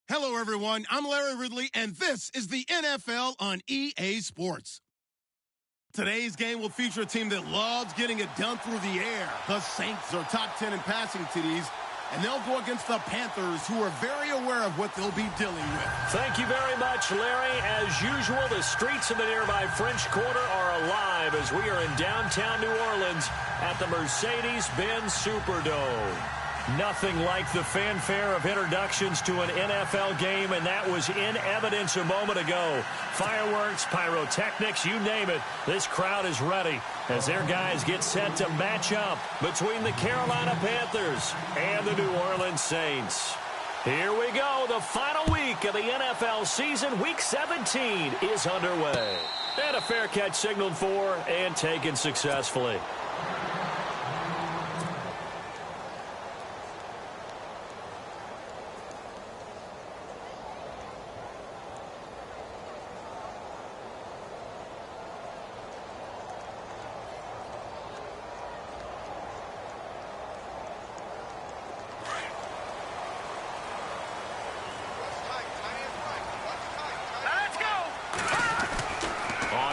Hello, everyone. I'm Larry Ridley, and this is the NFL on EA Sports. Today's game will feature a team that loves getting it done through the air. The Saints are top 10 in passing TDs, and they'll go against the Panthers, who are very aware of what they'll be dealing with. Thank you very much, Larry. As usual, the streets of the nearby French Quarter are alive as we are in downtown New Orleans at the Mercedes-Benz Superdome. Nothing like the fanfare of introductions to an NFL game, and that was in evidence a moment ago. Fireworks, pyrotechnics, you name it. This crowd is ready as their guys get set to match up between the Carolina Panthers and the New Orleans Saints. Here we go. The final week of the NFL season, Week 17, is underway. And a fair catch signaled for and taken successfully.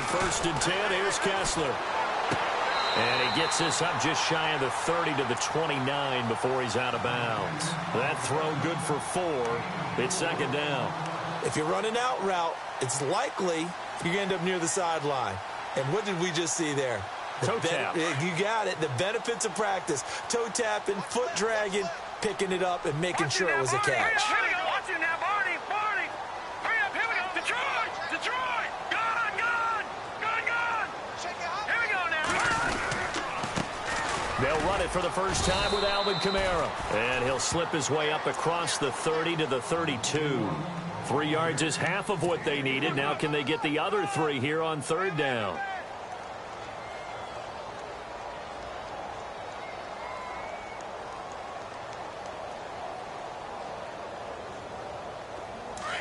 First and 10, here's Kessler. And he gets this up just shy of the 30 to the 29 before he's out of bounds. That throw good for 4. It's second down. If you're running out route, it's likely you end up near the sideline. And what did we just see there? Toe tap. You got it. The benefits of practice. Toe tapping, foot dragging, picking it up, and making sure it was a catch. They'll run it for the first time with Alvin Kamara. And he'll slip his way up across the 30 to the 32. 3 yards is half of what they needed. Now can they get the other 3 here on third down?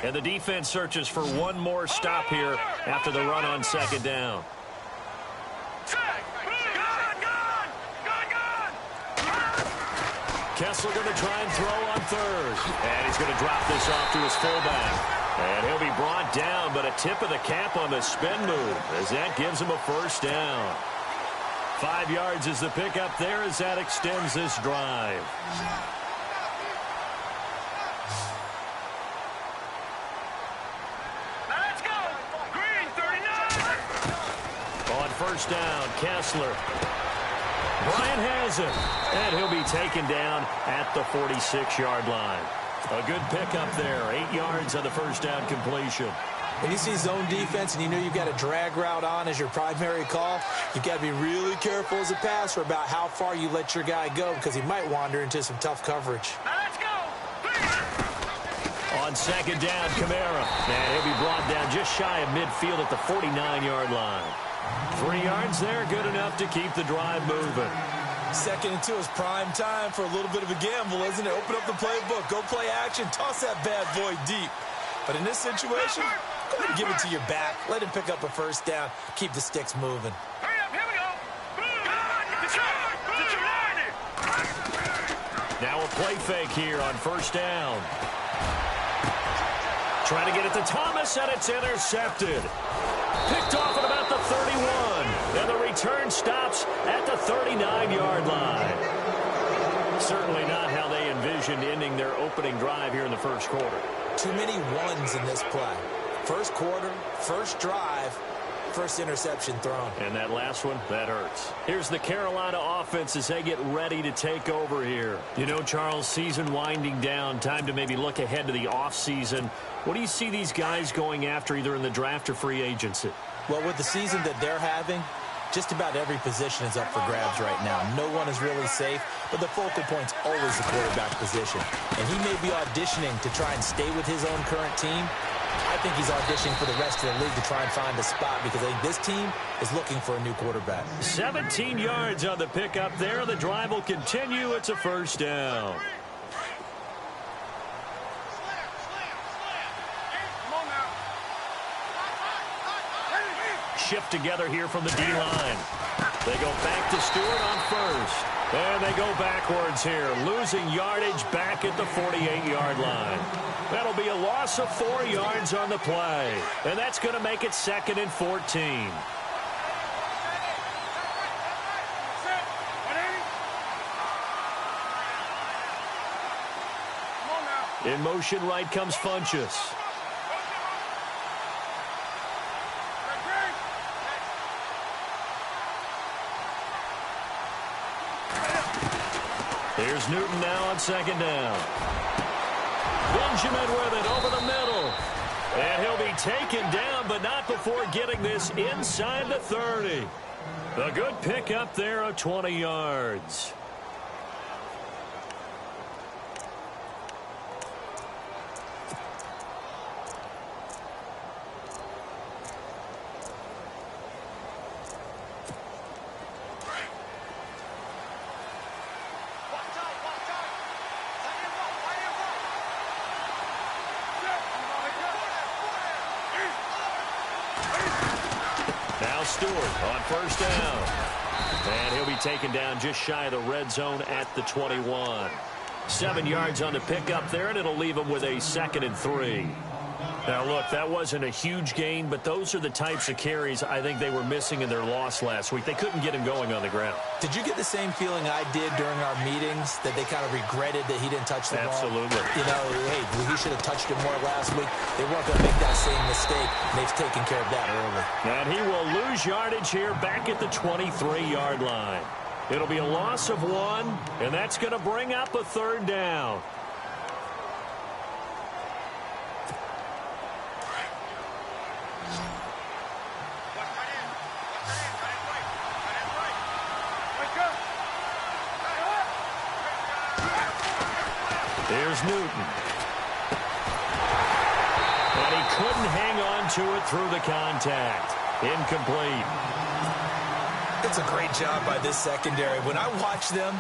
And the defense searches for one more stop here after the run on second down. Kessler going to try and throw on third. And he's going to drop this off to his fullback. And he'll be brought down, but a tip of the cap on the spin move as that gives him a first down. 5 yards is the pickup there as that extends this drive. Let's go! Green, 39! On first down, Kessler. Bryant has it, and he'll be taken down at the 46-yard line. A good pickup there, 8 yards on the first down completion. When you see zone defense and you know you've got a drag route on as your primary call, you've got to be really careful as a passer about how far you let your guy go because he might wander into some tough coverage. Let's go! On second down, Kamara. And he'll be brought down just shy of midfield at the 49-yard line. 3 yards there, good enough to keep the drive moving. Second and 2 is prime time for a little bit of a gamble, isn't it? Open up the playbook, go play action, toss that bad boy deep. But in this situation, go ahead and give it to your back. Let him pick up a first down, keep the sticks moving. Hurry up, here we go! Now a play fake here on first down. Trying to get it to Thomas, and it's intercepted. Picked off at about the 31, and the return stops at the 39-yard line. Certainly not how they envisioned ending their opening drive here in the first quarter. Too many ones in this play. First quarter, first drive, first interception thrown. And that last one, that hurts. Here's the Carolina offense as they get ready to take over here. You know, Charles, season winding down, time to maybe look ahead to the offseason. What do you see these guys going after either in the draft or free agency? Well, with the season that they're having, just about every position is up for grabs right now. No one is really safe, but the focal point's always the quarterback position. And he may be auditioning to try and stay with his own current team. I think he's auditioning for the rest of the league to try and find a spot because I think this team is looking for a new quarterback. 17 yards on the pickup there. The drive will continue. It's a first down. Shift together here from the D-line. They go back to Stewart on first. And they go backwards here, losing yardage back at the 48-yard line. That'll be a loss of 4 yards on the play. And that's going to make it 2nd and 14. In motion right comes Funchess. Here's Newton now on 2nd down. Benjamin with it over the middle. And he'll be taken down, but not before getting this inside the 30. A good pickup there of 20 yards. Stewart on 1st down. And he'll be taken down just shy of the red zone at the 21. 7 yards on the pickup there, and it'll leave him with a 2nd and 3. Now, look, that wasn't a huge gain, but those are the types of carries I think they were missing in their loss last week. They couldn't get him going on the ground. Did you get the same feeling I did during our meetings, that they kind of regretted that he didn't touch the ball? Absolutely. You know, hey, he should have touched it more last week. They weren't going to make that same mistake, and they've taken care of that early. And he will lose yardage here back at the 23-yard line. It'll be a loss of 1, and that's going to bring up a 3rd down. Here's Newton. And he couldn't hang on to it through the contact. Incomplete. It's a great job by this secondary. When I watch them,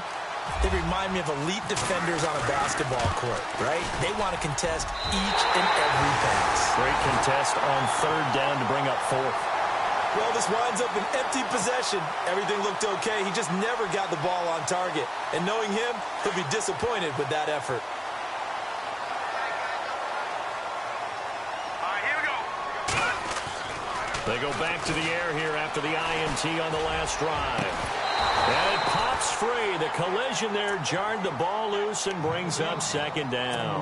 they remind me of elite defenders on a basketball court, right? They want to contest each and every pass. Great contest on 3rd down to bring up 4th. Well, this winds up an empty possession. Everything looked okay. He just never got the ball on target. And knowing him, he'll be disappointed with that effort. They go back to the air here after the INT on the last drive. And it pops free. The collision there jarred the ball loose and brings up 2nd down.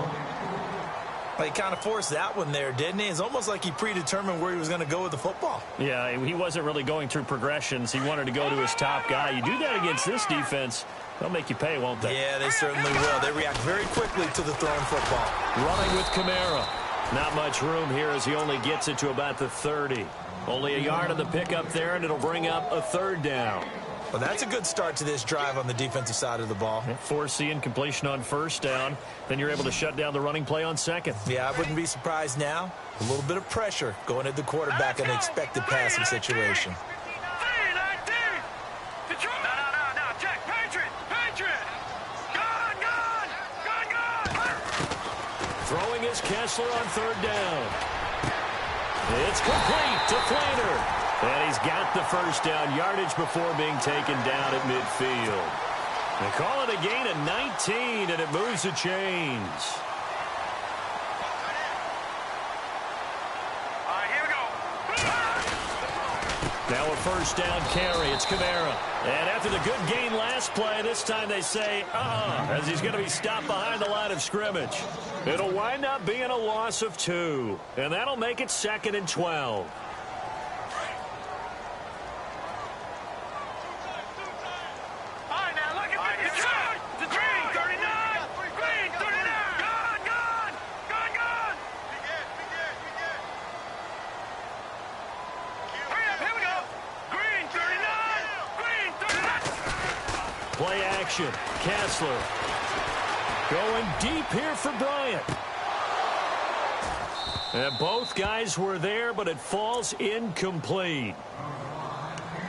Well, he kind of forced that one there, didn't he? It's almost like he predetermined where he was going to go with the football. Yeah, he wasn't really going through progressions. He wanted to go to his top guy. You do that against this defense, they'll make you pay, won't they? Yeah, they certainly will. They react very quickly to the thrown football. Running with Kamara. Not much room here as he only gets it to about the 30. Only a yard on the pickup there, and it'll bring up a 3rd down. Well, that's a good start to this drive on the defensive side of the ball. Force the incompletion on 1st down. Then you're able to shut down the running play on 2nd. Yeah, I wouldn't be surprised now. A little bit of pressure going at the quarterback in an expected passing situation. Throwing is Kessler on 3rd down. It's complete to Flainer. And he's got the 1st down yardage before being taken down at midfield. They call it a gain of 19, and it moves the chains. Here we go. Now a 1st down carry. It's Kamara. And after the good gain last play, this time they say, as he's going to be stopped behind the line of scrimmage. It'll wind up being a loss of 2. And that'll make it 2nd and 12. Play action. Kessler going deep here for Bryant. And both guys were there, but it falls incomplete.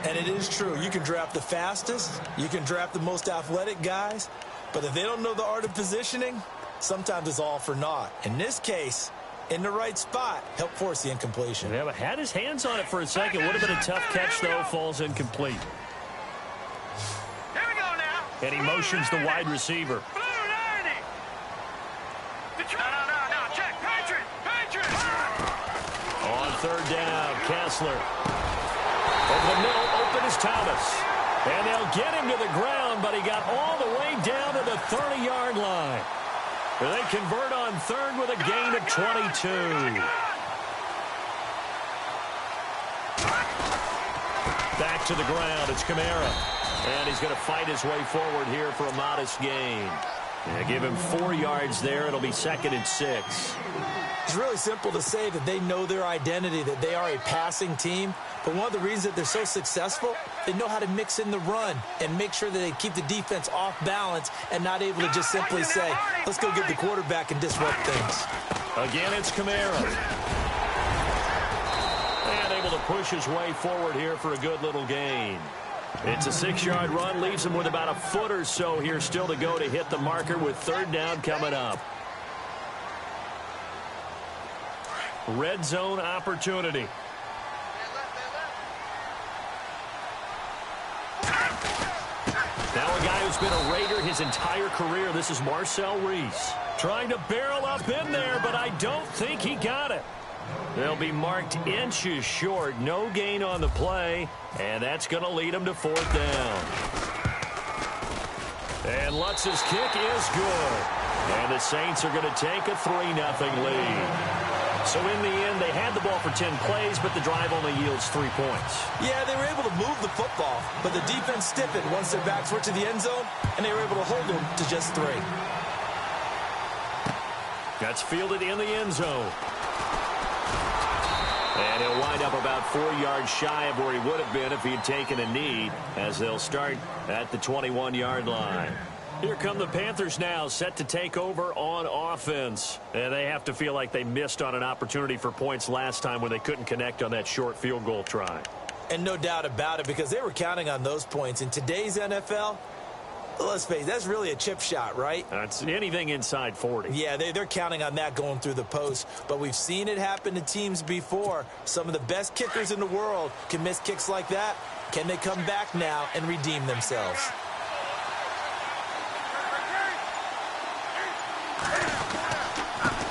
And it is true. You can draft the fastest. You can draft the most athletic guys. But if they don't know the art of positioning, sometimes it's all for naught. In this case, in the right spot, helped force the incompletion. Yeah, but had his hands on it for a second. Would have been a tough catch, though. Falls incomplete. And he motions the wide receiver. No, check. Patriot. On third down, Kessler. Over the middle, open is Thomas. And they'll get him to the ground, but he got all the way down to the 30-yard line. They convert on third with a gain of 22. Back to the ground, it's Kamara. And he's going to fight his way forward here for a modest gain. Yeah, give him 4 yards there. It'll be 2nd and 6. It's really simple to say that they know their identity, that they are a passing team. But one of the reasons that they're so successful, they know how to mix in the run and make sure that they keep the defense off balance and not able to just simply say, let's go get the quarterback and disrupt things. Again, it's Kamara. And able to push his way forward here for a good little gain. It's a 6-yard run, leaves him with about a foot or so here still to go to hit the marker with third down coming up. Red zone opportunity. Now a guy who's been a Raider his entire career. This is Marcel Reese. Trying to barrel up in there, but I don't think he got it. They'll be marked inches short. No gain on the play, and that's going to lead them to 4th down. And Lutz's kick is good. And the Saints are going to take a 3-0 lead. So in the end, they had the ball for 10 plays, but the drive only yields 3 points. Yeah, they were able to move the football, but the defense stiffened once their backs were to the end zone, and they were able to hold them to just 3. That's fielded in the end zone. And he'll wind up about 4 yards shy of where he would have been if he had taken a knee, as they'll start at the 21-yard line. Here come the Panthers now, set to take over on offense. And they have to feel like they missed on an opportunity for points last time when they couldn't connect on that short field goal try. And no doubt about it, because they were counting on those points. In today's NFL, let's face it, that's really a chip shot, right? That's anything inside 40. Yeah, they're counting on that going through the post. But we've seen it happen to teams before. Some of the best kickers in the world can miss kicks like that. Can they come back now and redeem themselves?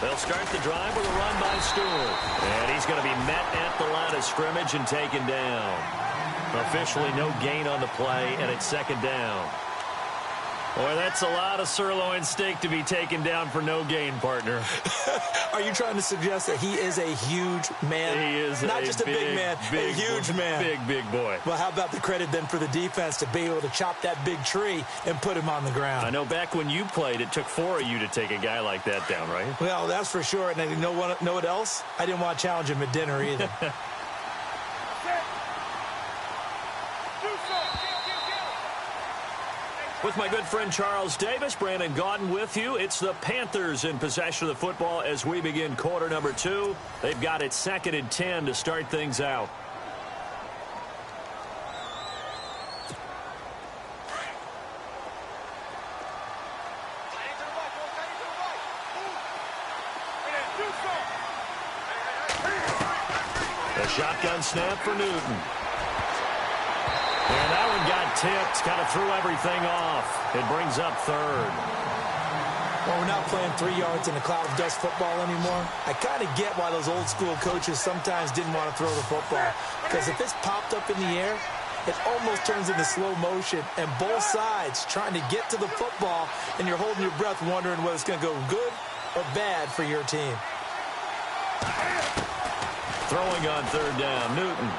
They'll start the drive with a run by Stewart. And he's going to be met at the line of scrimmage and taken down. Officially no gain on the play, and it's 2nd down. Boy, that's a lot of sirloin steak to be taken down for no gain, partner. Are you trying to suggest that he is a huge man? He is not just a big man, a huge man. Big boy. Well, how about the credit then for the defense to be able to chop that big tree and put him on the ground? I know back when you played, it took 4 of you to take a guy like that down, right? Well, that's for sure. And you know what else? I didn't want to challenge him at dinner either. With my good friend Charles Davis, Brandon Gaudin with you. It's the Panthers in possession of the football as we begin quarter number 2. They've got it 2nd and 10 to start things out. The shotgun snap for Newton. And that one got tipped, kind of threw everything off. It brings up 3rd. Well, we're not playing 3 yards in a cloud of dust football anymore. I kind of get why those old school coaches sometimes didn't want to throw the football. Because if it's popped up in the air, it almost turns into slow motion. And both sides trying to get to the football, and you're holding your breath wondering whether it's going to go good or bad for your team. Throwing on 3rd down, Newton.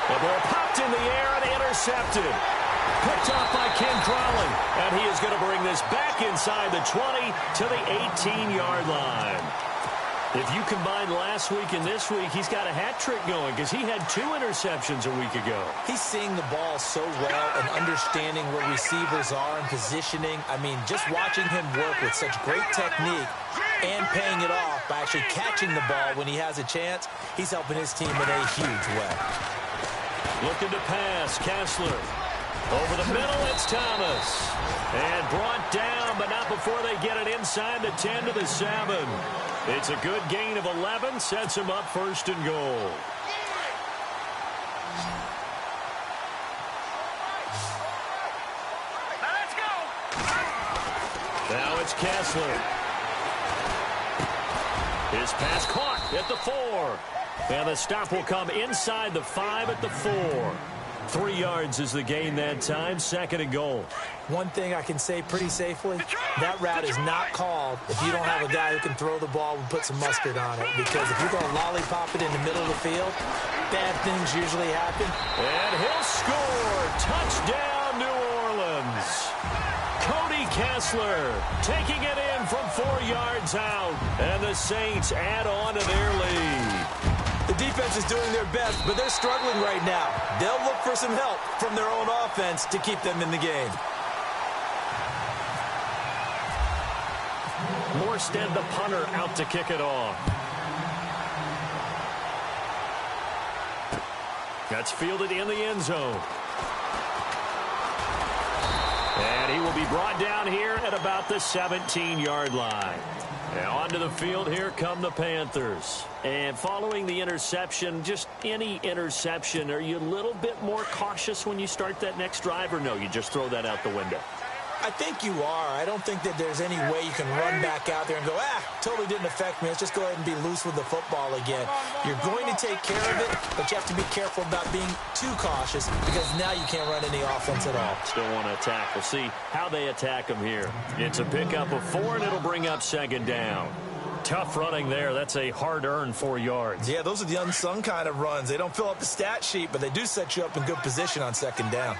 The ball popped in the air and intercepted. Picked off by Ken Crowley. And he is going to bring this back inside the 20 to the 18-yard line. If you combine last week and this week, he's got a hat trick going because he had 2 interceptions a week ago. He's seeing the ball so well and understanding where receivers are and positioning. I mean, just watching him work with such great technique and paying it off by actually catching the ball when he has a chance, he's helping his team in a huge way. Looking to pass, Kessler. Over the middle, it's Thomas. And brought down, but not before they get it inside the 10 to the 7. It's a good gain of 11, sets him up 1st and goal. Now it's Kessler. His pass caught at the 4. And the stop will come inside the 5 at the 4. 3 yards is the gain that time. 2nd and goal. One thing I can say pretty safely, that route is not called if you don't have a guy who can throw the ball and put some mustard on it. Because if you're going to lollipop it in the middle of the field, bad things usually happen. And he'll score. Touchdown, New Orleans. Cody Kessler taking it in from 4 yards out. And the Saints add on to their lead. The defense is doing their best, but they're struggling right now. They'll look for some help from their own offense to keep them in the game. Morstead, the punter, out to kick it off. That's fielded in the end zone. And he will be brought down here at about the 17-yard line. Now onto the field, here come the Panthers. And following the interception, just any interception, are you a little bit more cautious when you start that next drive, or no, you just throw that out the window? I think you are. I don't think that there's any way you can run back out there and go, totally didn't affect me. Let's just go ahead and be loose with the football again. You're going to take care of it, but you have to be careful about being too cautious because now you can't run any offense at all. Still want to attack. We'll see how they attack them here. It's a pickup of 4, and it'll bring up 2nd down. Tough running there. That's a hard-earned 4 yards. Yeah, those are the unsung kind of runs. They don't fill up the stat sheet, but they do set you up in good position on 2nd down.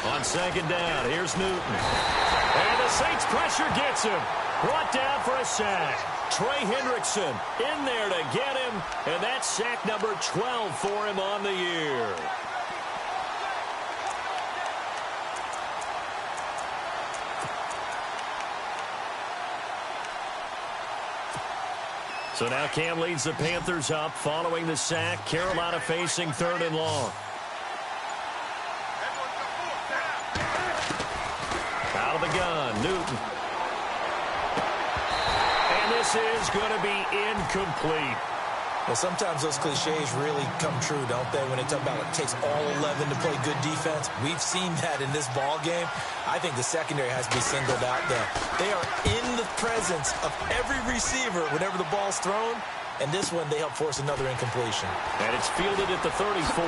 On 2nd down, here's Newton. And the Saints pressure gets him. Brought down for a sack. Trey Hendrickson in there to get him. And that's sack number 12 for him on the year. So now Cam leads the Panthers up following the sack. Carolina facing 3rd and long. Out of the gun, Newton. And this is going to be incomplete. Well, sometimes those cliches really come true, don't they? When they talk about it takes all 11 to play good defense. We've seen that in this ball game. I think the secondary has to be singled out, though. They are in the presence of every receiver whenever the ball's thrown. And this one, they help force another incompletion. And it's fielded at the 34.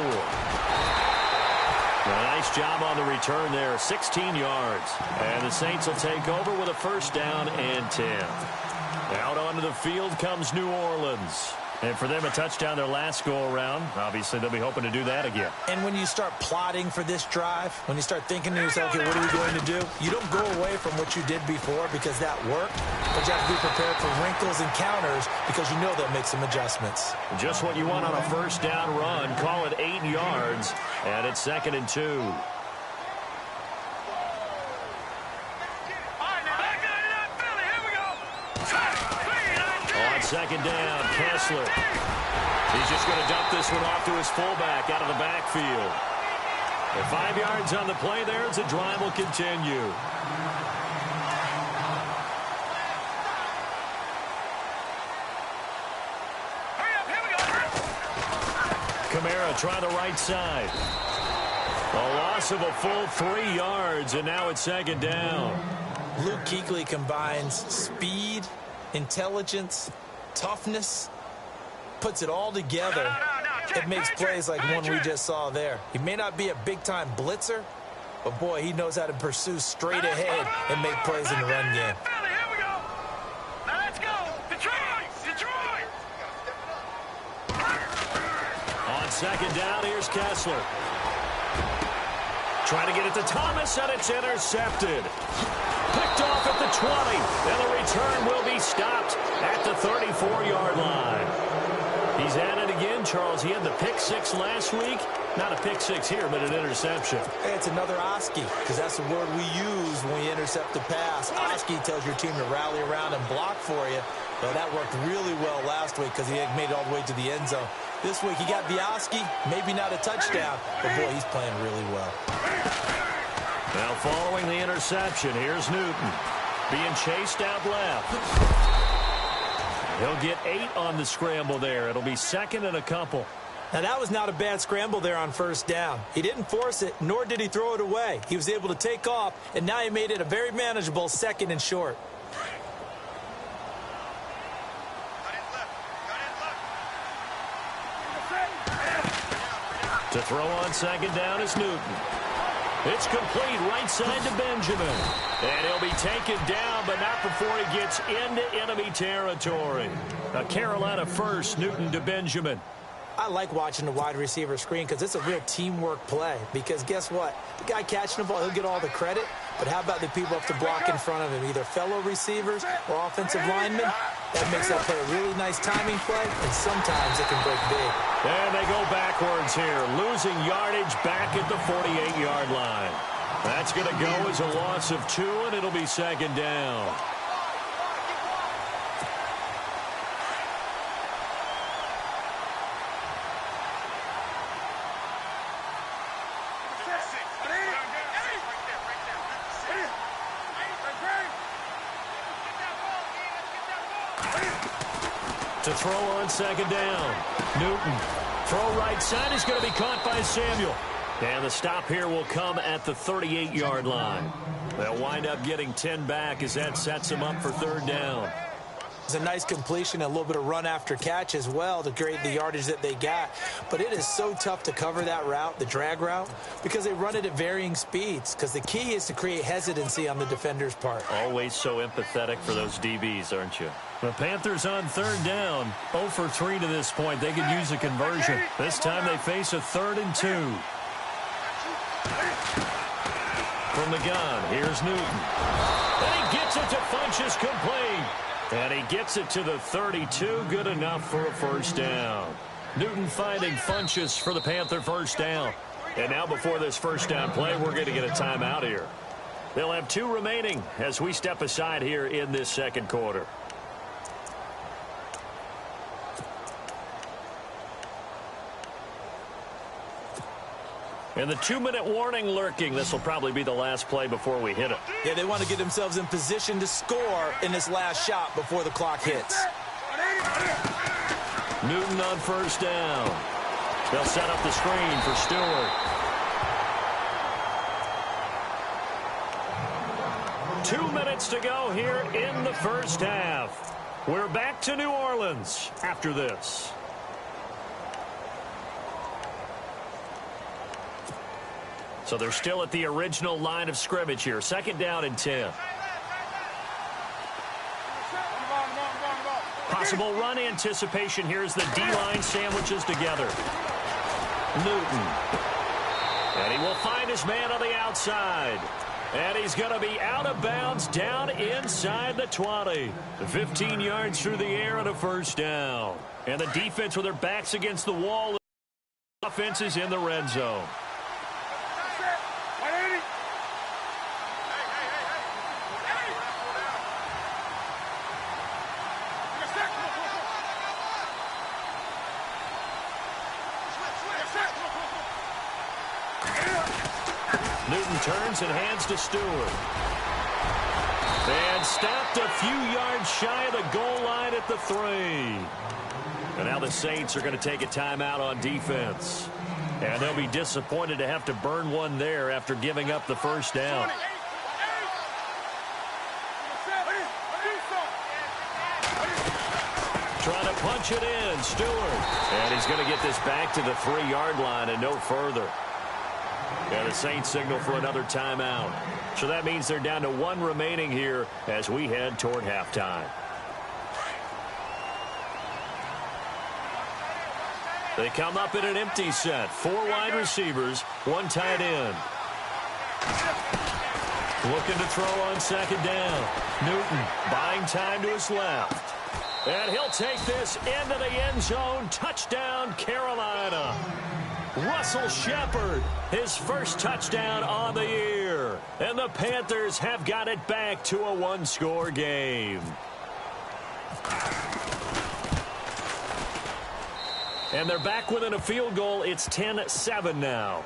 A nice job on the return there, 16 yards. And the Saints will take over with a 1st down and 10. Out onto the field comes New Orleans. And for them, a touchdown their last go-around. Obviously, they'll be hoping to do that again. And when you start plotting for this drive, when you start thinking to yourself, okay, what are we going to do? You don't go away from what you did before because that worked. But you have to be prepared for wrinkles and counters because you know they'll make some adjustments. Just what you want on a 1st down run. Call it 8 yards. And it's 2nd and 2. On 2nd down, Kessler. He's just going to dump this one off to his fullback out of the backfield. And 5 yards on the play there as the drive will continue. Kamara trying the right side. A loss of a full 3 yards, and now it's 2nd down. Luke Kuechly combines speed, intelligence, toughness, puts it all together. It makes plays like one we just saw there. He may not be a big-time blitzer, but, boy, he knows how to pursue straight ahead and make plays in the run game. On 2nd down, here's Kessler. Trying to get it to Thomas, and it's intercepted. Picked off at the 20, and the return will be stopped at the 34-yard line. He's at it again, Charles. He had the pick 6 last week. Not a pick 6 here, but an interception. Hey, it's another Oski, because that's the word we use when we intercept the pass. Oski tells your team to rally around and block for you. Well, that worked really well last week because he had made it all the way to the end zone. This week he got the Oski, maybe not a touchdown, but, boy, he's playing really well. Now following the interception, here's Newton being chased out left. He'll get 8 on the scramble there. It'll be 2nd and a couple. Now, that was not a bad scramble there on first down. He didn't force it, nor did he throw it away. He was able to take off, and now he made it a very manageable 2nd and short. To throw on 2nd down is Newton. It's complete right side to Benjamin. And he'll be taken down, but not before he gets into enemy territory. A Carolina first, Newton to Benjamin. I like watching the wide receiver screen because it's a real teamwork play. Because guess what? The guy catching the ball, he'll get all the credit. But how about the people up to block in front of him, either fellow receivers or offensive linemen? That makes that play a really nice timing play, and sometimes it can break big. And they go backwards here, losing yardage back at the 48-yard line. That's going to go as a loss of 2, and it'll be 2nd down. To throw on 2nd down. Newton. Throw right side is going to be caught by Samuel. And the stop here will come at the 38-yard line. They'll wind up getting 10 back as that sets them up for 3rd down. It's a nice completion, a little bit of run after catch as well to create the yardage that they got. But it is so tough to cover that route, the drag route, because they run it at varying speeds. Because the key is to create hesitancy on the defender's part. Always so empathetic for those DBs, aren't you? The Panthers on 3rd down. 0 for 3 to this point. They could use a conversion. This time they face a 3rd and 2. From the gun, here's Newton. And he gets it to Funchess complete. And he gets it to the 32. Good enough for a 1st down. Newton finding Funchess for the Panther 1st down. And now before this 1st down play, we're going to get a timeout here. They'll have 2 remaining as we step aside here in this 2nd quarter. And the 2-minute warning lurking. This will probably be the last play before we hit it. Yeah, they want to get themselves in position to score in this last shot before the clock hits. Newton on 1st down. They'll set up the screen for Stewart. 2 minutes to go here in the 1st half. We're back to New Orleans after this. So they're still at the original line of scrimmage here. 2nd down and 10. Possible run anticipation here as the D-line sandwiches together. Newton. And he will find his man on the outside. And he's going to be out of bounds down inside the 20. 15 yards through the air and a 1st down. And the defense with their backs against the wall. Offense is in the red zone. Newton turns and hands to Stewart. And stopped a few yards shy of the goal line at the 3. And now the Saints are going to take a timeout on defense. And they'll be disappointed to have to burn one there after giving up the 1st down. Trying to punch it in, Stewart. And he's going to get this back to the 3-yard line and no further. And the Saints signal for another timeout. So that means they're down to 1 remaining here as we head toward halftime. They come up in an empty set. 4 wide receivers, 1 tight end. Looking to throw on 2nd down. Newton buying time to his left. And he'll take this into the end zone. Touchdown, Carolina. Russell Shepard, his 1st touchdown on the year. And the Panthers have got it back to a 1-score game. And they're back within a field goal. It's 10-7 now.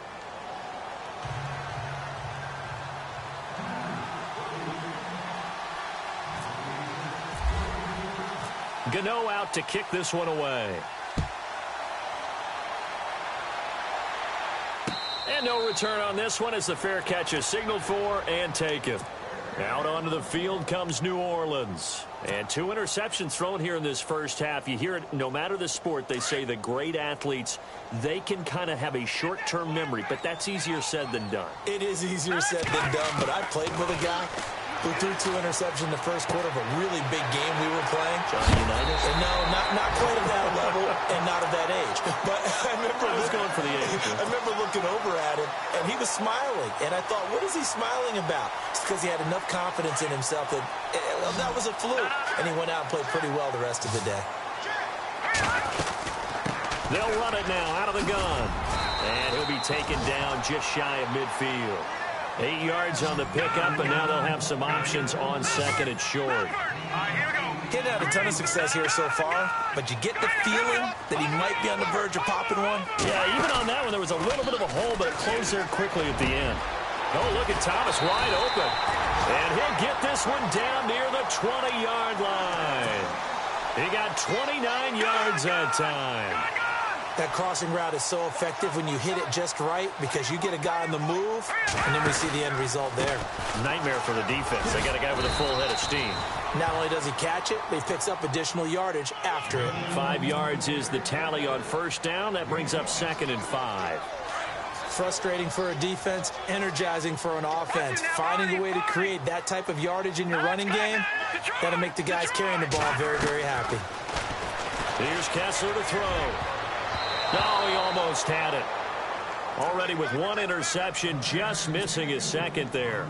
Gano out to kick this one away. And no return on this one as the fair catch is signaled for and taken. Out onto the field comes New Orleans. And 2 interceptions thrown here in this first half. You hear it, no matter the sport, they say the great athletes, they can kind of have a short-term memory, but that's easier said than done. It is easier said than done, but I played with a guy who threw 2 interceptions in the first quarter of a really big game we were playing. Johnny Unitas? And no, not quite at that level and not at that age. But I was going for the age. I remember looking over at him, and he was smiling. And I thought, what is he smiling about? It's because he had enough confidence in himself that that was a fluke. And he went out and played pretty well the rest of the day. They'll run it now out of the gun. And he'll be taken down just shy of midfield. 8 yards on the pickup, and now they'll have some options on second and short. He hadn't had a ton of success here so far, but you get the feeling that he might be on the verge of popping one. Yeah, even on that one, there was a little bit of a hole, but it closed there quickly at the end. Oh, look at Thomas wide open. And he'll get this one down near the 20-yard line. He got 29 yards that time. That crossing route is so effective when you hit it just right because you get a guy on the move, and then we see the end result there. Nightmare for the defense. They got a guy with a full head of steam. Not only does he catch it, but he picks up additional yardage after it. 5 yards is the tally on first down. That brings up 2nd and 5. Frustrating for a defense, energizing for an offense. Finding a way to create that type of yardage in your running game, that'll make the guys carrying the ball very, very happy. Here's Kessler to throw. Oh, he almost had it. Already with 1 interception, just missing his second there.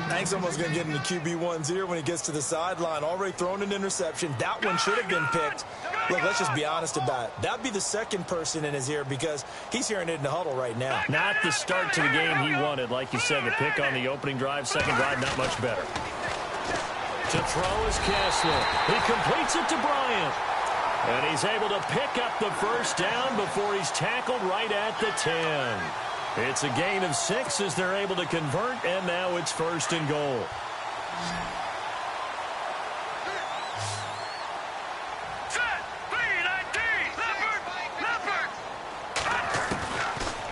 Hank's almost going to get into QB1's ear when he gets to the sideline. Already thrown an interception. That one should have been picked. Look, let's just be honest about it. That'd be the second person in his ear because he's hearing it in the huddle right now. Not the start to the game he wanted. Like you said, the pick on the opening drive, second drive, not much better. To throw is Kessler. He completes it to Bryant. And he's able to pick up the first down before he's tackled right at the 10. It's a gain of 6 as they're able to convert, and now it's 1st and goal.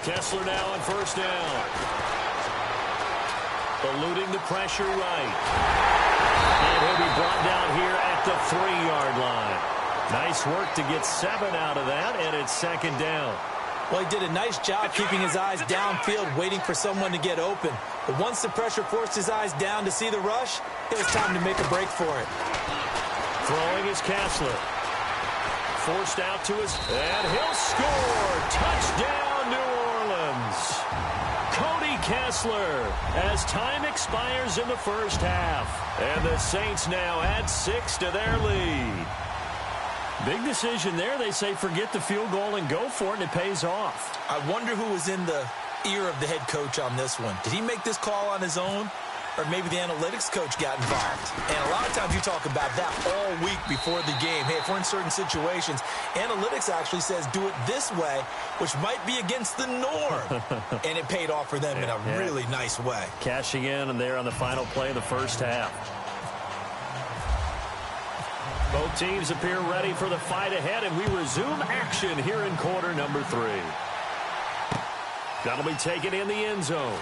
Kessler now on first down. Eluding the pressure right. And he'll be brought down here at the 3-yard line. Nice work to get 7 out of that, and it's 2nd down. Well, he did a nice job keeping his eyes downfield, waiting for someone to get open. But once the pressure forced his eyes down to see the rush, it was time to make a break for it. Throwing is Kessler. Forced out to his, and he'll score. Touchdown, New Orleans. Cody Kessler as time expires in the first half. And the Saints now add 6 to their lead. Big decision there. They say forget the field goal and go for it, and it pays off. I wonder who was in the ear of the head coach on this one. Did he make this call on his own? Or maybe the analytics coach got involved. And a lot of times you talk about that all week before the game. Hey, if we're in certain situations, analytics actually says do it this way, which might be against the norm. And it paid off for them in a really nice way. Cashing in and there on the final play of the first half. Both teams appear ready for the fight ahead, and we resume action here in quarter number 3. That'll be taken in the end zone.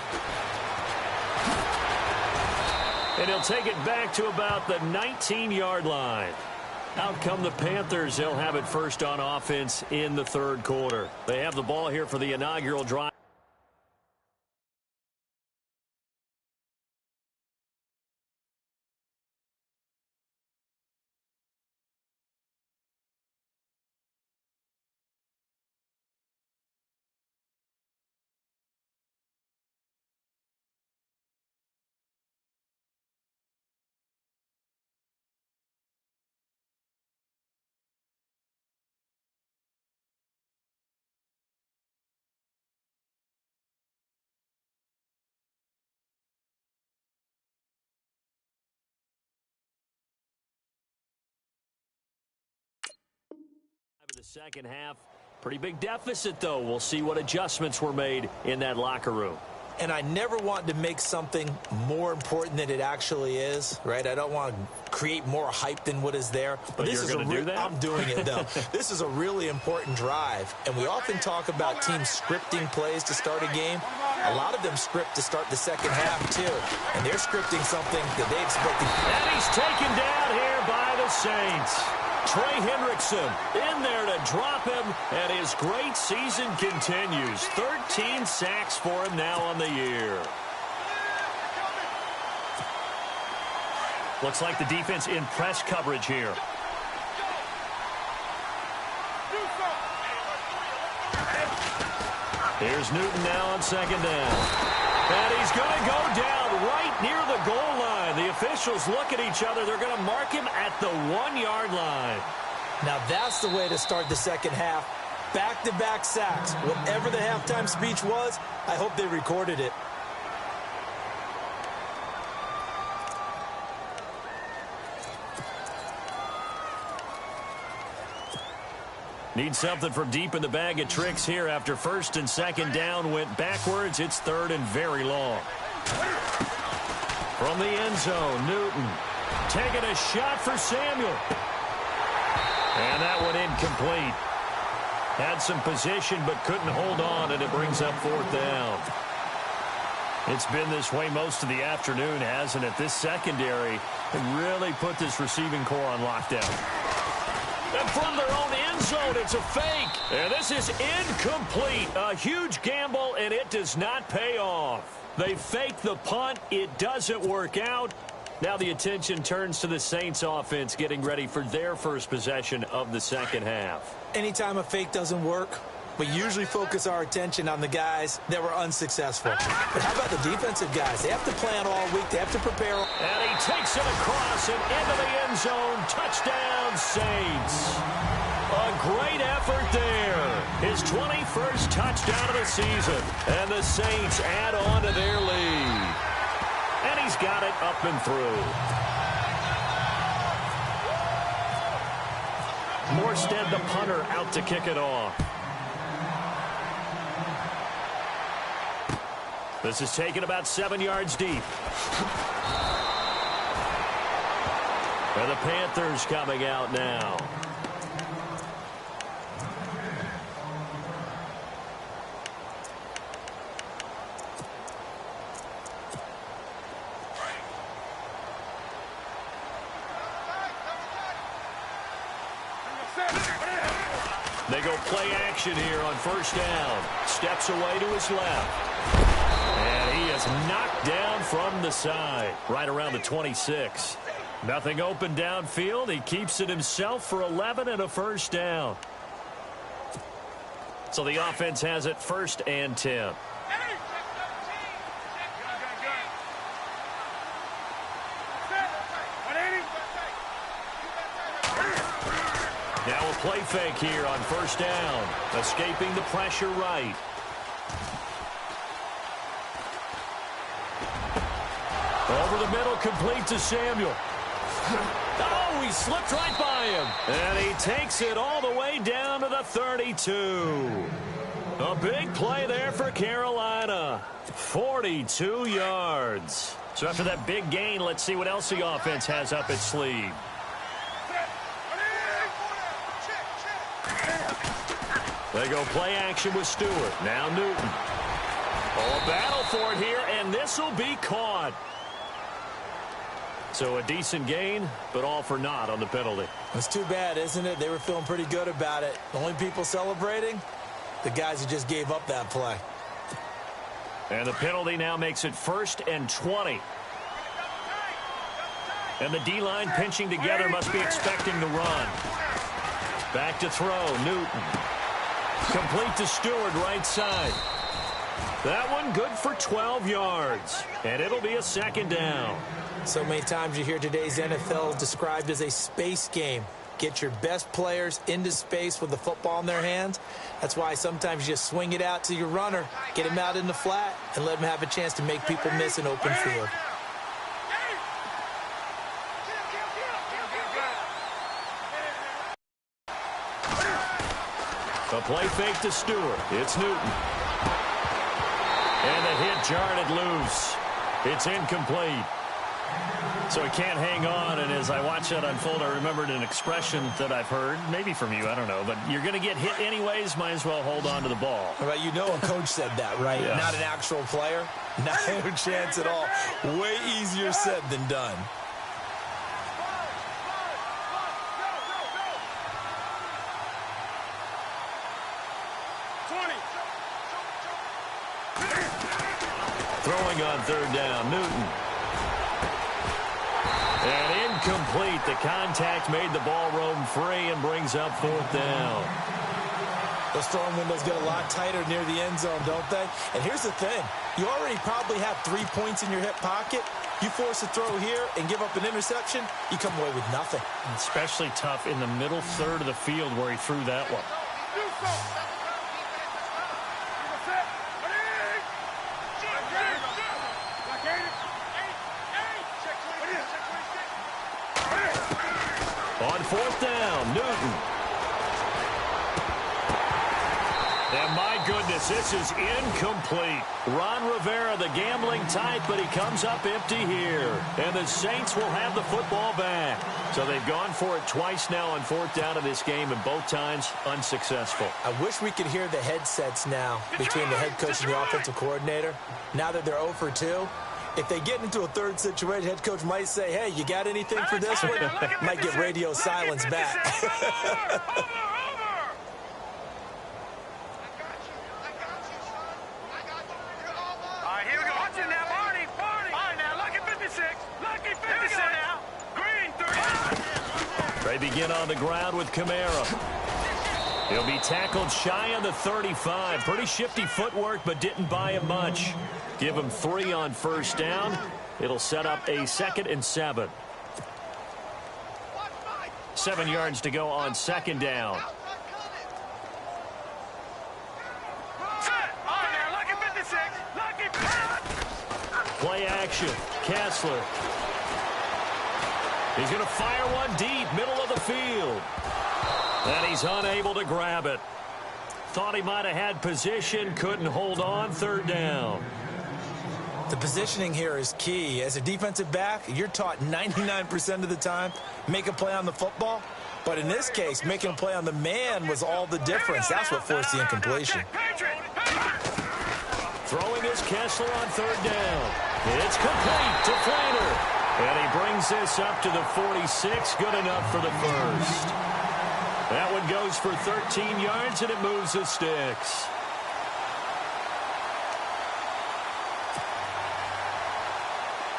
And he'll take it back to about the 19-yard line. Out come the Panthers. They'll have it first on offense in the 3rd quarter. They have the ball here for the inaugural drive. The second half, pretty big deficit, though. We'll see what adjustments were made in that locker room. and I never want to make something more important than it actually is, right? I don't want to create more hype than what is there. But this you're going to do that? I'm doing it, though. This is a really important drive, and we often talk about teams scripting plays to start a game. A lot of them script to start the second half, too, and they're scripting something that they expect to... And he's taken down here by the Saints. Trey Hendrickson in there to drop him, and his great season continues. 13 sacks for him now on the year. Looks like the defense in press coverage here. Here's Newton now on second down. And he's going to go down right near the goal line. The officials look at each other. They're going to mark him at the 1-yard line. Now that's the way to start the second half. Back-to-back sacks. Whatever the halftime speech was, I hope they recorded it. Need something from deep in the bag of tricks here after first and second down went backwards. It's third and very long. From the end zone, Newton taking a shot for Samuel. And that one incomplete. Had some position but couldn't hold on, and it brings up fourth down. It's been this way most of the afternoon, hasn't it? This secondary really put this receiving core on lockdown. And from their own end zone, it's a fake. And this is incomplete. A huge gamble, and it does not pay off. They fake the punt. It doesn't work out. Now the attention turns to the Saints offense getting ready for their first possession of the second half. Anytime a fake doesn't work, we usually focus our attention on the guys that were unsuccessful. But how about the defensive guys? They have to plan all week. They have to prepare. And he takes it across and into the end zone. Touchdown, Saints. A great effort there. His 21st touchdown of the season. And the Saints add on to their lead. And he's got it up and through. Morstead, the punter, out to kick it off. This is taken about 7 yards deep. And the Panthers coming out now. They go play action here on first down. Steps away to his left. And he is knocked down from the side, right around the 26. Nothing open downfield. He keeps it himself for 11 and a first down. So the offense has it first and 10. Now a play fake here on first down. Escaping the pressure right. Over the middle, complete to Samuel. Oh, he slipped right by him. And he takes it all the way down to the 32. A big play there for Carolina. 42 yards. So after that big gain, let's see what else the offense has up its sleeve. They go play action with Stewart. Now Newton. Oh, a battle for it here, and this will be caught. So a decent gain, but all for naught on the penalty. It's too bad, isn't it? They were feeling pretty good about it. The only people celebrating, the guys who just gave up that play. And the penalty now makes it first and 20. And the D-line pinching together must be expecting the run. Back to throw, Newton. Complete to Stewart, right side. That one good for 12 yards. And it'll be a second down. So many times you hear today's NFL described as a space game. Get your best players into space with the football in their hands. That's why sometimes you just swing it out to your runner, get him out in the flat, and let him have a chance to make people miss an open field. A play fake to Stewart. It's Newton. And the hit jarred it loose. It's incomplete. So he can't hang on, and as I watch that unfold, I remembered an expression that I've heard, maybe from you, I don't know, but you're going to get hit anyways, might as well hold on to the ball. Right, you know a coach said that, right? Yeah. Not an actual player. Not a chance at all. Way easier said than done. Throwing on third down, Newton. And incomplete. The contact made the ball roam free and brings up fourth down. Those throwing windows get a lot tighter near the end zone, don't they? And here's the thing. You already probably have 3 points in your hip pocket. You force a throw here and give up an interception, you come away with nothing. Especially tough in the middle third of the field where he threw that one. On fourth down, Newton. And my goodness, this is incomplete. Ron Rivera, the gambling type, but he comes up empty here. And the Saints will have the football back. So they've gone for it twice now on fourth down in this game, and both times unsuccessful. I wish we could hear the headsets now between the head coach and the offensive coordinator. Now that they're 0 for 2. If they get into a third situation, head coach might say, hey, you got anything for this one? Might get radio silence back. They begin on the ground with Kamara. He'll be tackled shy of the 35. Pretty shifty footwork, but didn't buy him much. Give him 3 on first down. It'll set up a 2nd and 7. 7 yards to go on 2nd down. Play action. Kessler. He's going to fire one deep, middle of the field. And he's unable to grab it. Thought he might have had position, couldn't hold on, 3rd down. The positioning here is key. As a defensive back, you're taught 99% of the time, make a play on the football. But in this case, making a play on the man was all the difference. That's what forced the incompletion. Throwing is Kessler on 3rd down. It's complete to Flanner. And he brings this up to the 46. Good enough for the first. That one goes for 13 yards, and it moves the sticks.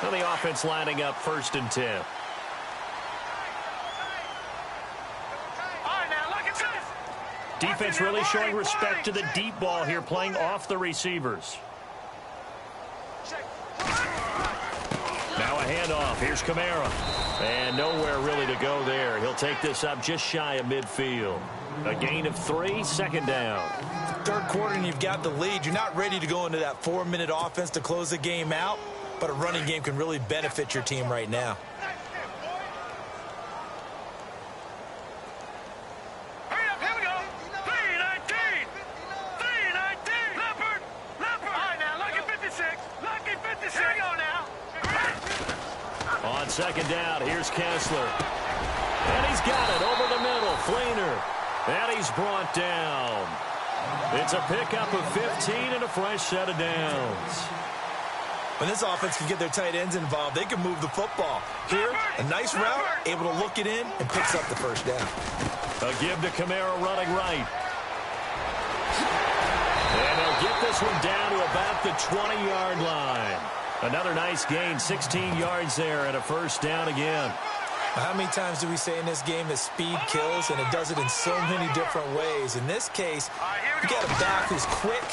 Well, the offense lining up 1st and 10. Defense really showing respect to the deep ball here, playing off the receivers. Now a handoff. Here's Kamara. And nowhere really to go there. He'll take this up just shy of midfield. A gain of 3, 2nd down. 3rd quarter and you've got the lead. You're not ready to go into that 4-minute offense to close the game out, but a running game can really benefit your team right now. On 2nd down, here's Kessler. And he's got it over the middle. Flanner. And he's brought down. It's a pickup of 15 and a fresh set of downs. When this offense can get their tight ends involved, they can move the football. Here, a nice route, able to look it in, and picks up the 1st down. A give to Kamara running right. And they'll get this one down to about the 20-yard line. Another nice gain, 16 yards there, and a 1st down again. How many times do we say in this game that speed kills, and it does it in so many different ways? In this case, you got a back who's quick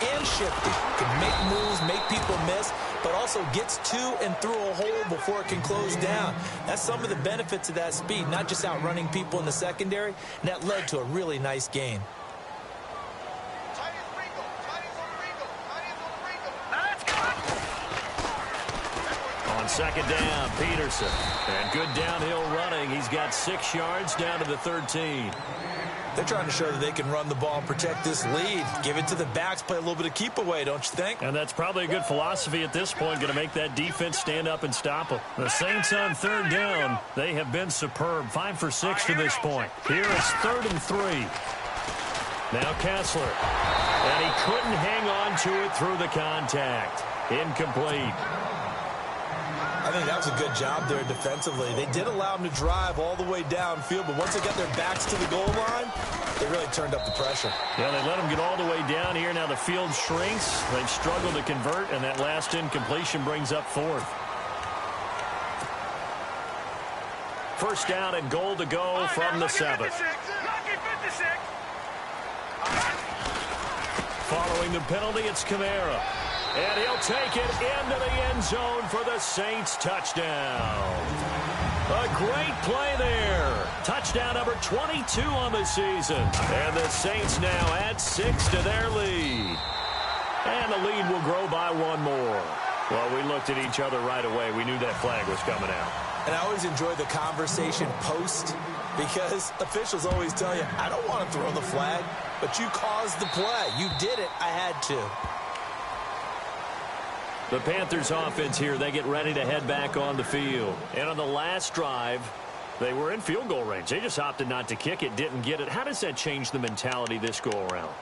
and shifty, can make moves, make people miss, but also gets to and through a hole before it can close down. That's some of the benefits of that speed, not just outrunning people in the secondary, and that led to a really nice gain. On second down, Peterson. And good downhill running. He's got 6 yards down to the 13. They're trying to show that they can run the ball and protect this lead. Give it to the backs, play a little bit of keep away, don't you think? And that's probably a good philosophy at this point, going to make that defense stand up and stop them. The Saints on third down, they have been superb. 5 for 6 to this point. Here it's 3rd and 3. Now Kessler. And he couldn't hang on to it through the contact. Incomplete. I think that was a good job there defensively. They did allow them to drive all the way downfield, but once they got their backs to the goal line, they really turned up the pressure. Yeah, they let them get all the way down here. Now the field shrinks. They've struggled to convert, and that last incompletion brings up 4th. First down and goal to go from the 7. Following the penalty, it's Kamara. And he'll take it into the end zone for the Saints touchdown. A great play there. Touchdown number 22 on the season. And the Saints now add 6 to their lead. And the lead will grow by 1 more. Well, we looked at each other right away. We knew that flag was coming out. And I always enjoy the conversation post because officials always tell you, I don't want to throw the flag, but you caused the play. You did it. I had to. The Panthers offense here, they get ready to head back on the field. And on the last drive, they were in field goal range. They just opted not to kick it, didn't get it. How does that change the mentality this go-around?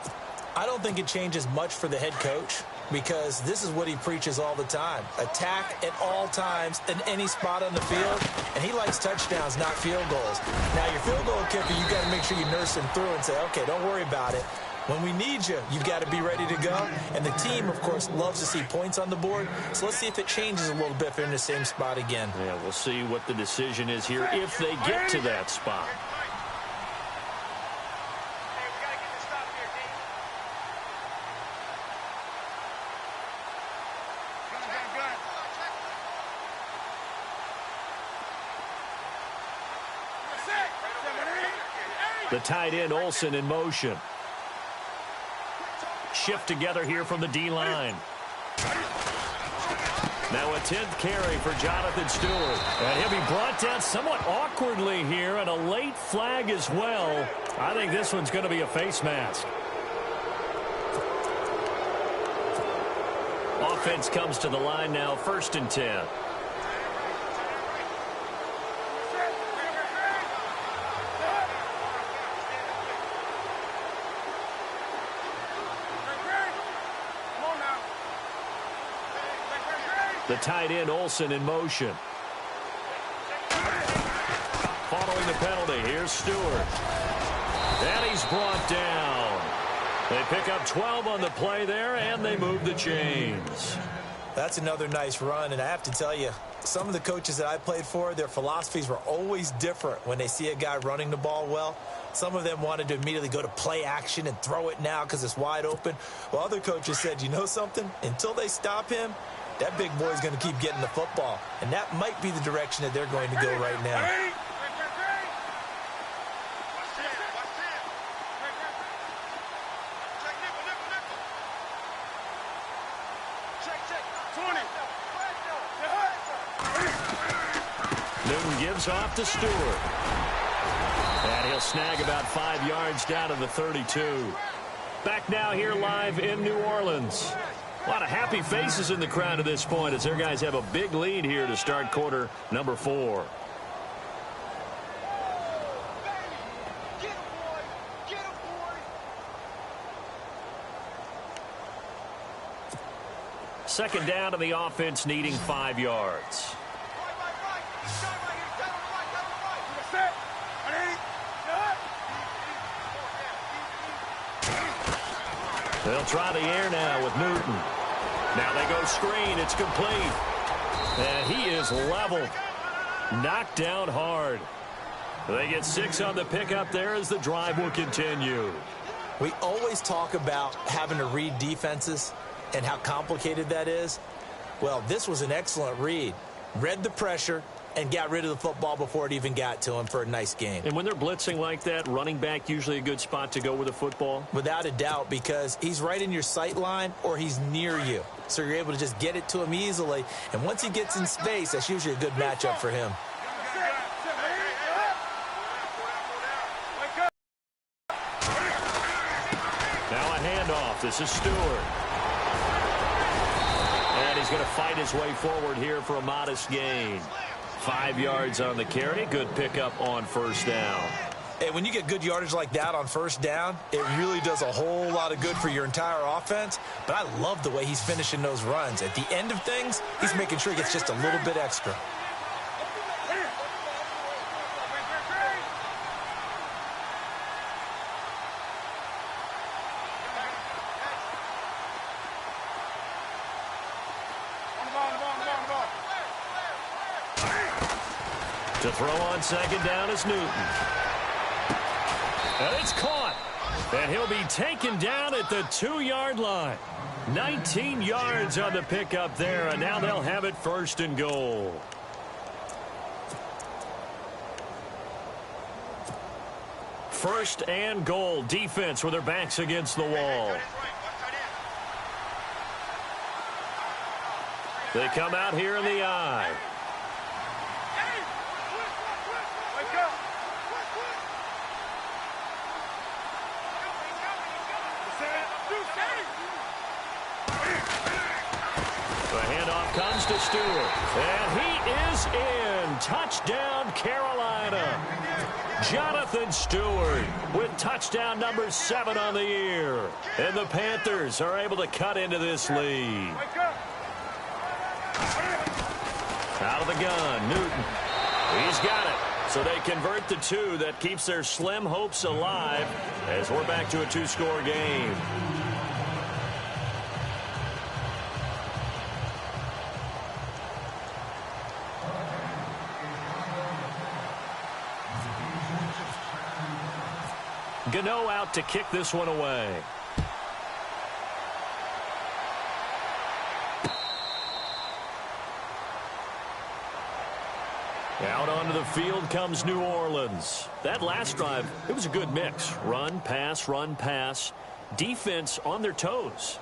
I don't think it changes much for the head coach because this is what he preaches all the time. Attack at all times in any spot on the field, and he likes touchdowns, not field goals. Now, your field goal kicker, you've got to make sure you nurse him through and say, okay, don't worry about it. When we need you, you've got to be ready to go. And the team, of course, loves to see points on the board. So let's see if it changes a little bit if they're in the same spot again. Yeah, we'll see what the decision is here if they get to that spot. The tight end, Olsen, in motion. Shift together here from the D-line. Now a 10th carry for Jonathan Stewart. And he'll be brought down somewhat awkwardly here, and a late flag as well. I think this one's going to be a face mask. Offense comes to the line now, 1st and 10. The tight end, Olsen, in motion. Following the penalty, here's Stewart. And he's brought down. They pick up 12 on the play there, and they move the chains. That's another nice run, and I have to tell you, some of the coaches that I played for, their philosophies were always different when they see a guy running the ball well. Some of them wanted to immediately go to play action and throw it now because it's wide open. While other coaches said, you know something? Until they stop him, that big boy's going to keep getting the football. And that might be the direction that they're going to go right now. Newton gives off to Stewart. And he'll snag about 5 yards down to the 32. Back now here live in New Orleans. A lot of happy faces in the crowd at this point as their guys have a big lead here to start quarter number 4. Second down to the offense needing 5 yards. They'll try the air now with Newton. Now they go screen. It's complete. And he is leveled. Knocked down hard. They get 6 on the pickup there as the drive will continue. We always talk about having to read defenses and how complicated that is. Well, this was an excellent read. Read the pressure and got rid of the football before it even got to him for a nice game. And when they're blitzing like that, running back usually a good spot to go with the football? Without a doubt, because he's right in your sight line or he's near you. so you're able to just get it to him easily. And once he gets in space, that's usually a good matchup for him. Now a handoff. This is Stewart. And he's going to fight his way forward here for a modest gain. 5 yards on the carry. Good pickup on first down. Hey, when you get good yardage like that on first down, it really does a whole lot of good for your entire offense. But I love the way he's finishing those runs. At the end of things, he's making sure he gets just a little bit extra. To throw on second down is Newton. And it's caught. And he'll be taken down at the 2-yard line. 19 yards on the pickup there, and now they'll have it first and goal. First and goal. Defense with their backs against the wall. They come out here in the eye. The handoff comes to Stewart, and he is in. Touchdown, Carolina. Jonathan Stewart with touchdown number 7 on the year. And the Panthers are able to cut into this lead. Out of the gun, Newton. He's got it. So they convert the 2. That keeps their slim hopes alive as we're back to a 2-score game. Gano out to kick this one away. Out onto the field comes New Orleans. That last drive, it was a good mix. Run, pass, defense on their toes.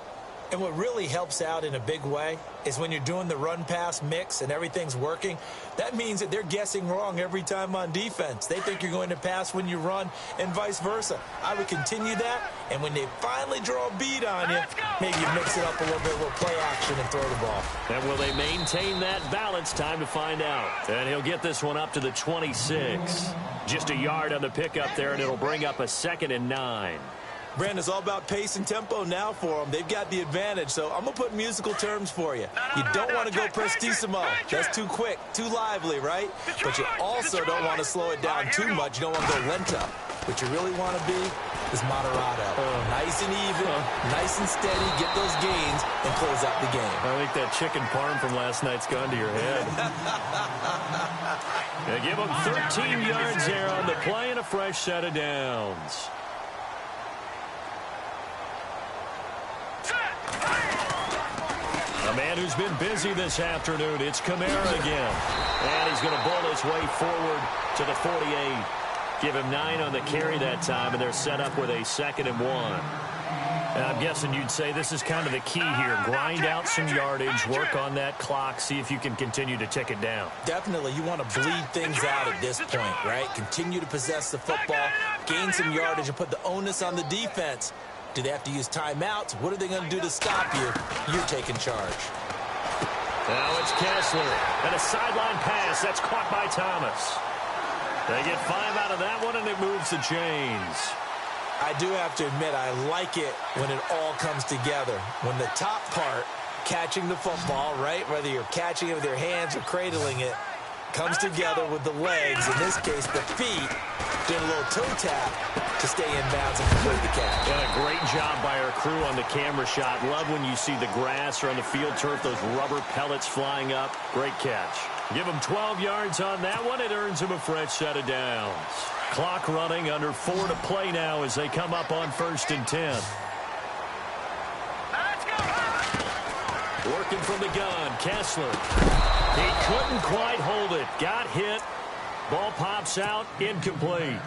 And what really helps out in a big way is when you're doing the run-pass mix and everything's working, that means that they're guessing wrong every time on defense. They think you're going to pass when you run and vice versa. I would continue that, and when they finally draw a beat on you, maybe you mix it up a little bit, a little play action and throw the ball. And will they maintain that balance? Time to find out. And he'll get this one up to the 26. Just a yard on the pickup there, and it'll bring up a 2nd and 9. Brandon, it's all about pace and tempo now for them. They've got the advantage, so I'm going to put musical terms for you. You don't want to go prestissimo. That's too quick, too lively, right? But you also don't want to slow it down too much. You don't want to go lento. What you really want to be is moderato. Nice and even, nice and steady, get those gains, and close out the game. I think that chicken parm from last night's gone to your head. They give them 13 yards there on the play and a fresh set of downs. A man who's been busy this afternoon, it's Kamara again. And he's going to bowl his way forward to the 48. Give him 9 on the carry that time, and they're set up with a 2nd and 1. And I'm guessing you'd say this is kind of the key here. Grind out some yardage, work on that clock, see if you can continue to tick it down. Definitely, you want to bleed things out at this point, right? Continue to possess the football, gain some yardage, and put the onus on the defense. Do they have to use timeouts? What are they going to do to stop you? You're taking charge. Now it's Kessler. And a sideline pass. That's caught by Thomas. They get 5 out of that one, and it moves the chains. I do have to admit, I like it when it all comes together. When the top part, catching the football, right, whether you're catching it with your hands or cradling it, comes together with the legs, in this case the feet, doing a little toe tap to stay in bounds and complete the catch. Yeah, great job by our crew on the camera shot. Love when you see the grass or on the field turf, those rubber pellets flying up. Great catch. Give him 12 yards on that one. It earns him a fresh set of downs. Clock running, under 4 to play now as they come up on 1st and 10. Working from the gun, Kessler. He couldn't quite hold it. Got hit. Ball pops out, incomplete.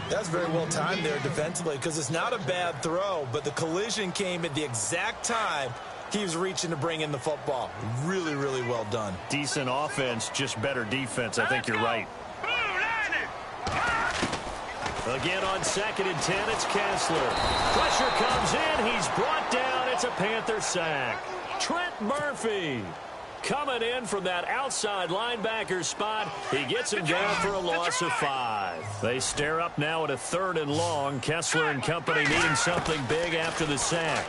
That's very well timed there defensively because it's not a bad throw, but the collision came at the exact time He was reaching to bring in the football. Really, really well done. Decent offense, just better defense. I think you're right. Again on 2nd and 10, it's Kessler. Pressure comes in. He's brought down. It's a Panther sack. Trent Murphy coming in from that outside linebacker spot. He gets him down for a loss of 5. They stare up now at a 3rd and long. Kessler and company needing something big after the sack.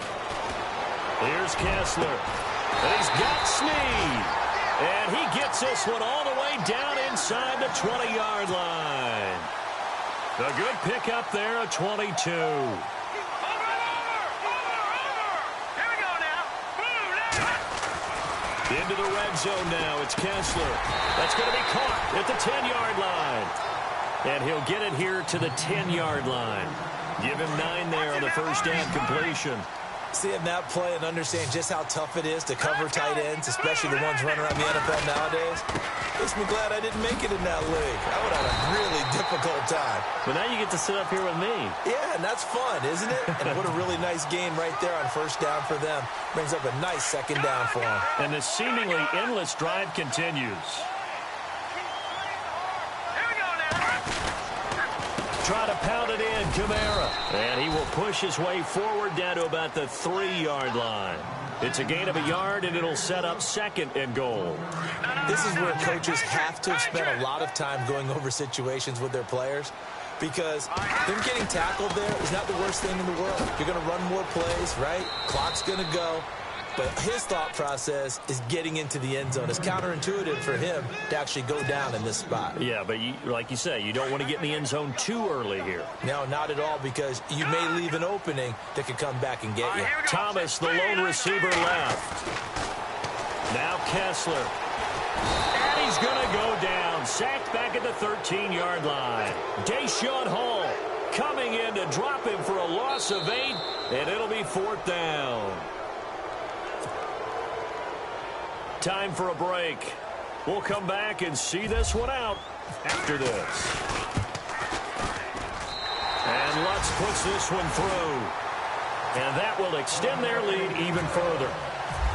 Here's Kessler. And he's got Snead. And he gets this one all the way down inside the 20-yard line. A good pickup there, a 22. Into the red zone now. It's Kessler. That's going to be caught at the 10-yard line. And he'll get it here to the 10-yard line. Give him 9 there on the first down completion. Seeing that play and understand just how tough it is to cover tight ends, especially the ones running around the NFL nowadays, makes me glad I didn't make it in that league. I would have had a really difficult time. But now you get to sit up here with me. Yeah, and that's fun, isn't it? And what a really nice game right there on first down for them. Brings up a nice 2nd down for them. And the seemingly endless drive continues. Try to pound it in, Kamara. And he will push his way forward down to about the 3-yard line. It's a gain of a yard, and it'll set up 2nd and goal. This is where coaches have to have spent a lot of time going over situations with their players, because them getting tackled there is not the worst thing in the world. You're going to run more plays, right? Clock's going to go. But his thought process is getting into the end zone. It's counterintuitive for him to actually go down in this spot. Yeah, but like you say, you don't want to get in the end zone too early here. No, not at all, because you may leave an opening that could come back and get you. Thomas, the lone receiver, left. Now Kessler. And he's going to go down. Sacked back at the 13-yard line. Deshaun Hall coming in to drop him for a loss of 8, and it'll be 4th down. Time for a break. We'll come back and see this one out after this. And Lutz puts this one through. And that will extend their lead even further.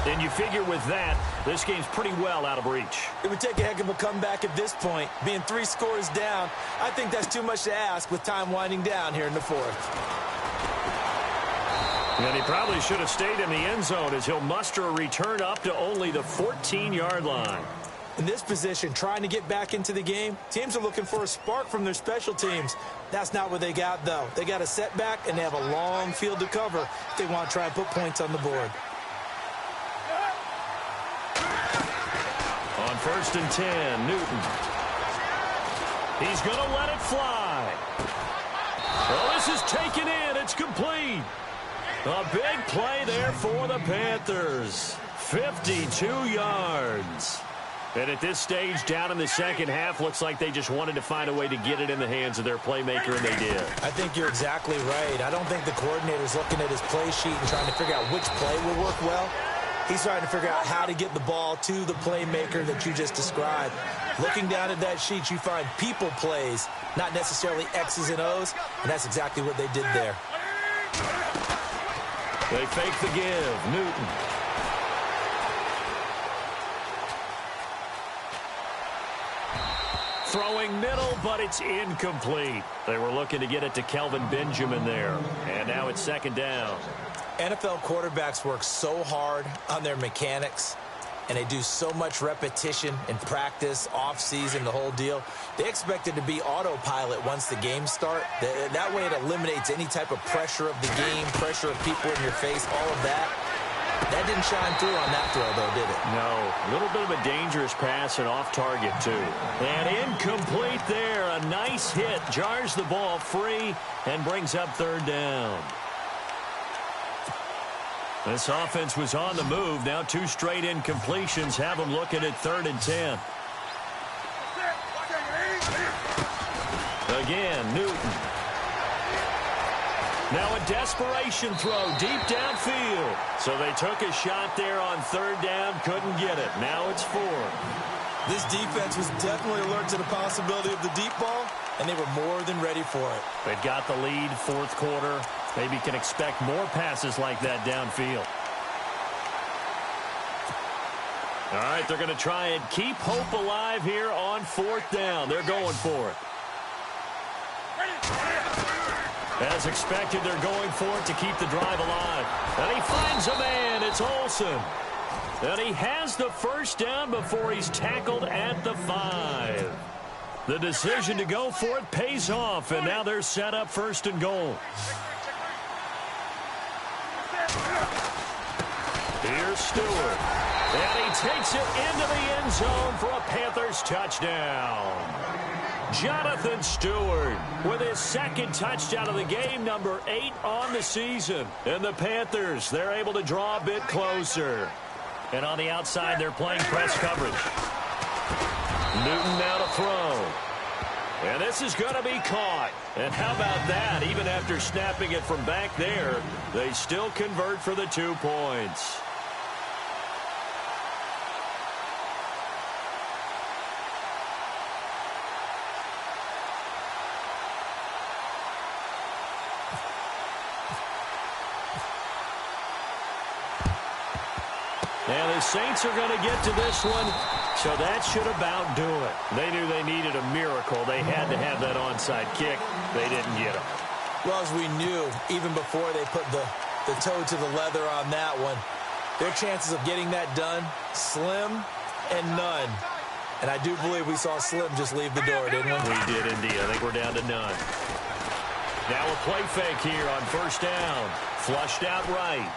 And you figure with that, this game's pretty well out of reach. It would take a heck of a comeback at this point. Being 3 scores down, I think that's too much to ask with time winding down here in the 4th. And he probably should have stayed in the end zone as he'll muster a return up to only the 14-yard line. In this position, trying to get back into the game, teams are looking for a spark from their special teams. That's not what they got, though. They got a setback, and they have a long field to cover if they want to try and put points on the board. On 1st and 10, Newton. He's going to let it fly. Well, this is taken in. It's complete. A big play there for the Panthers. 52 yards. And at this stage, down in the second half, looks like they just wanted to find a way to get it in the hands of their playmaker, and they did. I think you're exactly right. I don't think the coordinator's looking at his play sheet and trying to figure out which play will work well. He's trying to figure out how to get the ball to the playmaker that you just described. Looking down at that sheet, you find people plays, not necessarily X's and O's, and that's exactly what they did there. They fake the give. Newton. Throwing middle, but it's incomplete. They were looking to get it to Kelvin Benjamin there. And now it's 2nd down. NFL quarterbacks work so hard on their mechanics, and they do so much repetition and practice, off-season, the whole deal. They expect it to be autopilot once the games start. That way it eliminates any type of pressure of the game, pressure of people in your face, all of that. That didn't shine through on that throw, though, did it? No. A little bit of a dangerous pass and off target, too. And incomplete there. A nice hit. Jars the ball free and brings up 3rd down. This offense was on the move. Now 2 straight incompletions have them looking at 3rd and 10. Again, Newton. Now a desperation throw deep downfield. So they took a shot there on 3rd down, couldn't get it. Now it's 4. This defense was definitely alert to the possibility of the deep ball, and they were more than ready for it. They've got the lead, 4th quarter. Maybe can expect more passes like that downfield. All right, they're going to try and keep hope alive here on 4th down. They're going for it. As expected, they're going for it to keep the drive alive. And he finds a man. It's Olsen. And he has the first down before he's tackled at the 5. The decision to go for it pays off, and now they're set up 1st and goal. Here's Stewart. And he takes it into the end zone for a Panthers touchdown. Jonathan Stewart with his 2nd touchdown of the game, number 8 on the season. And the Panthers, they're able to draw a bit closer. And on the outside, they're playing press coverage. Newton now to throw. And this is going to be caught. And how about that? Even after snapping it from back there, they still convert for the 2 points. And the Saints are going to get to this one, so that should about do it. They knew they needed a miracle. They had to have that onside kick. They didn't get it. Well, as we knew, even before they put the toe to the leather on that one, their chances of getting that done, slim and none. And I do believe we saw Slim just leave the door, didn't we? We did indeed. I think we're down to none. Now a play fake here on 1st down. Flushed out right.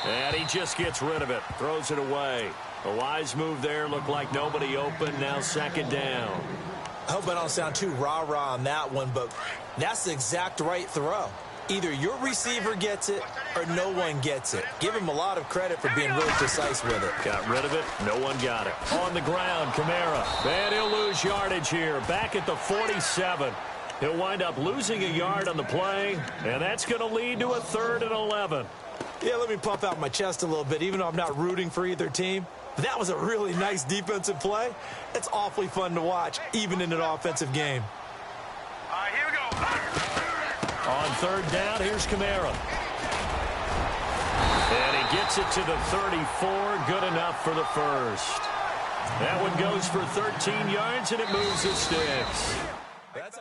And he just gets rid of it. Throws it away. A wise move there. Looked like nobody open. Now 2nd down. I hope I don't sound too rah-rah on that one, but that's the exact right throw. Either your receiver gets it or no one gets it. Give him a lot of credit for being really precise with it. Got rid of it. No one got it. On the ground, Kamara. And he'll lose yardage here. Back at the 47. He'll wind up losing a yard on the play, and that's going to lead to a 3rd and 11. Yeah, let me puff out my chest a little bit, even though I'm not rooting for either team. But that was a really nice defensive play. It's awfully fun to watch, even in an offensive game. All right, here we go. On 3rd down, here's Kamara. And he gets it to the 34. Good enough for the 1st. That one goes for 13 yards, and it moves the sticks. That's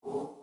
You